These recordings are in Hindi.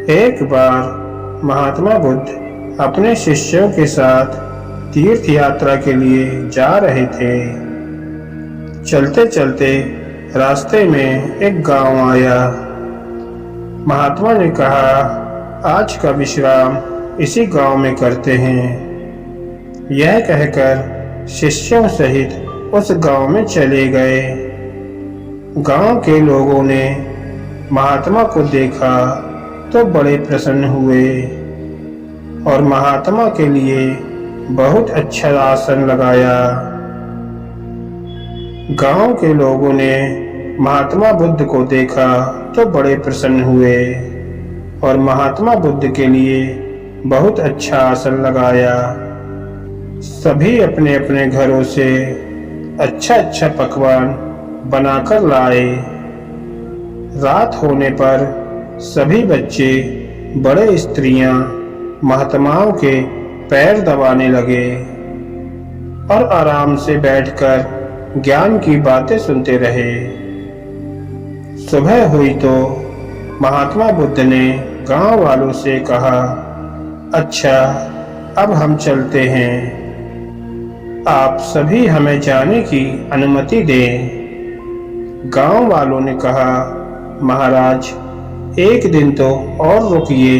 एक बार महात्मा बुद्ध अपने शिष्यों के साथ तीर्थ यात्रा के लिए जा रहे थे। चलते चलते रास्ते में एक गांव आया। महात्मा ने कहा, आज का विश्राम इसी गांव में करते हैं। यह कहकर शिष्यों सहित उस गांव में चले गए। गांव के लोगों ने महात्मा को देखा तो बड़े प्रसन्न हुए और महात्मा के लिए बहुत अच्छा आसन लगाया। गांव के लोगों ने महात्मा बुद्ध को देखा तो बड़े प्रसन्न हुए और महात्मा बुद्ध के लिए बहुत अच्छा आसन लगाया। सभी अपने अपने घरों से अच्छा अच्छा पकवान बनाकर लाए। रात होने पर सभी बच्चे, बड़े स्त्रियां महात्माओं के पैर दबाने लगे और आराम से बैठकर ज्ञान की बातें सुनते रहे। सुबह हुई तो महात्मा बुद्ध ने गांव वालों से कहा, अच्छा, अब हम चलते हैं। आप सभी हमें जाने की अनुमति दें। गांव वालों ने कहा, महाराज, एक दिन तो और रुकिए।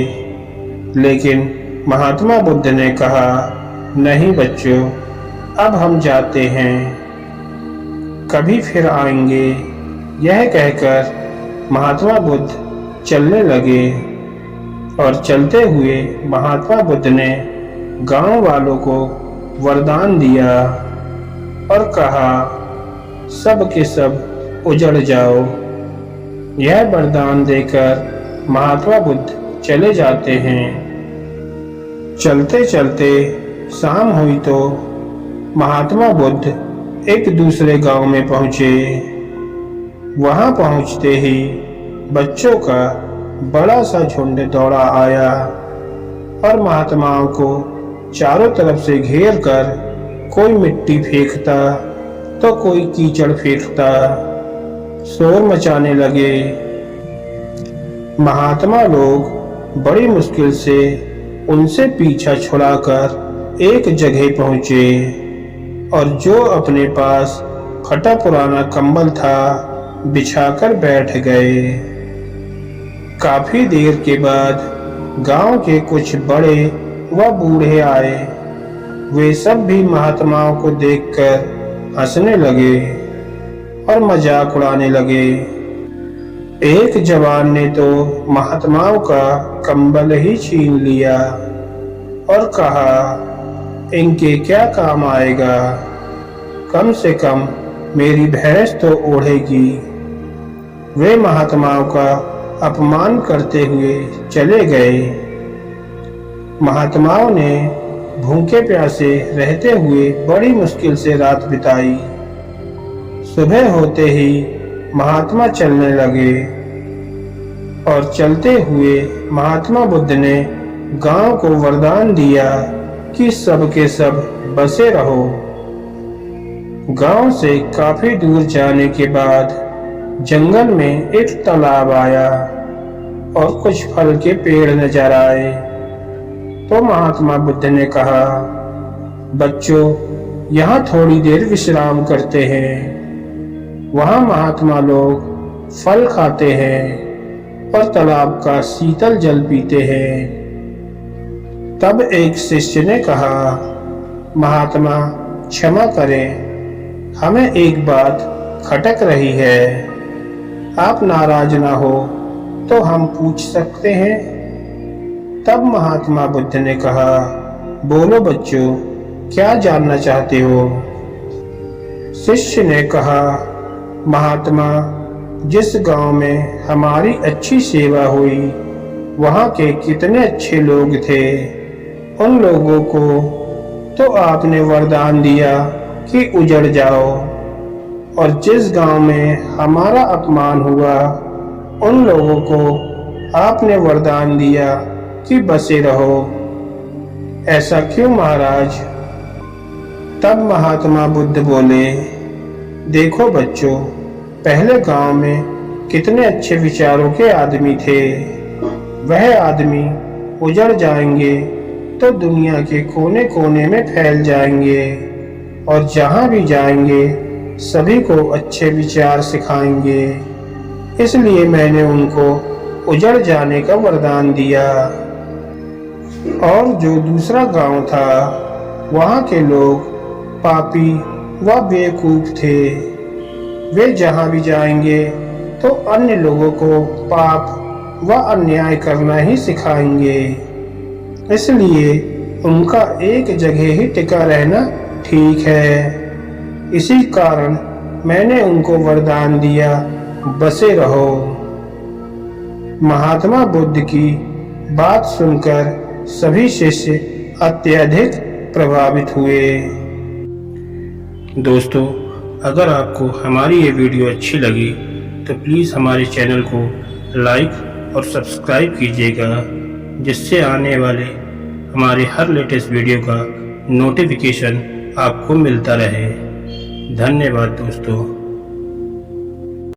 लेकिन महात्मा बुद्ध ने कहा, नहीं बच्चों, अब हम जाते हैं, कभी फिर आएंगे। यह कहकर महात्मा बुद्ध चलने लगे और चलते हुए महात्मा बुद्ध ने गांव वालों को वरदान दिया और कहा, सब के सब उजड़ जाओ। यह वरदान देकर महात्मा बुद्ध चले जाते हैं। चलते चलते शाम हुई तो महात्मा बुद्ध एक दूसरे गांव में पहुंचे। वहां पहुंचते ही बच्चों का बड़ा सा झुंड दौड़ा आया और महात्माओं को चारों तरफ से घेर कर कोई मिट्टी फेंकता तो कोई कीचड़ फेंकता, शोर मचाने लगे। महात्मा लोग बड़ी मुश्किल से उनसे पीछा छुड़ाकर एक जगह पहुंचे और जो अपने पास फटा पुराना कंबल था बिछाकर बैठ गए। काफी देर के बाद गांव के कुछ बड़े व बूढ़े आए। वे सब भी महात्माओं को देखकर हंसने लगे और मजाक उड़ाने लगे। एक जवान ने तो महात्माओं का कंबल ही छीन लिया और कहा, इनके क्या काम आएगा, कम से कम मेरी भैंस तो ओढ़ेगी। वे महात्माओं का अपमान करते हुए चले गए। महात्माओं ने भूखे प्यासे रहते हुए बड़ी मुश्किल से रात बिताई। सुबह होते ही महात्मा चलने लगे और चलते हुए महात्मा बुद्ध ने गांव को वरदान दिया कि सब के सब बसे रहो। गांव से काफी दूर जाने के बाद जंगल में एक तालाब आया और कुछ फल के पेड़ नजर आए। तो महात्मा बुद्ध ने कहा, बच्चों, यहाँ थोड़ी देर विश्राम करते हैं। वहाँ महात्मा लोग फल खाते हैं और तालाब का शीतल जल पीते हैं। तब एक शिष्य ने कहा, महात्मा क्षमा करें, हमें एक बात खटक रही है। आप नाराज ना हो तो हम पूछ सकते हैं। तब महात्मा बुद्ध ने कहा, बोलो बच्चों, क्या जानना चाहते हो? शिष्य ने कहा, महात्मा, जिस गांव में हमारी अच्छी सेवा हुई वहां के कितने अच्छे लोग थे। उन लोगों को तो आपने वरदान दिया कि उजड़ जाओ, और जिस गांव में हमारा अपमान हुआ उन लोगों को आपने वरदान दिया कि बसे रहो। ऐसा क्यों महाराज? तब महात्मा बुद्ध बोले, देखो बच्चों, पहले गांव में कितने अच्छे विचारों के आदमी थे। वह आदमी उजड़ जाएंगे तो दुनिया के कोने कोने में फैल जाएंगे और जहाँ भी जाएंगे सभी को अच्छे विचार सिखाएंगे। इसलिए मैंने उनको उजड़ जाने का वरदान दिया। और जो दूसरा गांव था वहाँ के लोग पापी व बेवकूफ थे। वे जहाँ भी जाएंगे तो अन्य लोगों को पाप व अन्याय करना ही सिखाएंगे। इसलिए उनका एक जगह ही टिका रहना ठीक है। इसी कारण मैंने उनको वरदान दिया, बसे रहो। महात्मा बुद्ध की बात सुनकर सभी शिष्य अत्यधिक प्रभावित हुए। दोस्तों, अगर आपको हमारी ये वीडियो अच्छी लगी तो प्लीज़ हमारे चैनल को लाइक और सब्सक्राइब कीजिएगा, जिससे आने वाले हमारे हर लेटेस्ट वीडियो का नोटिफिकेशन आपको मिलता रहे। धन्यवाद दोस्तों।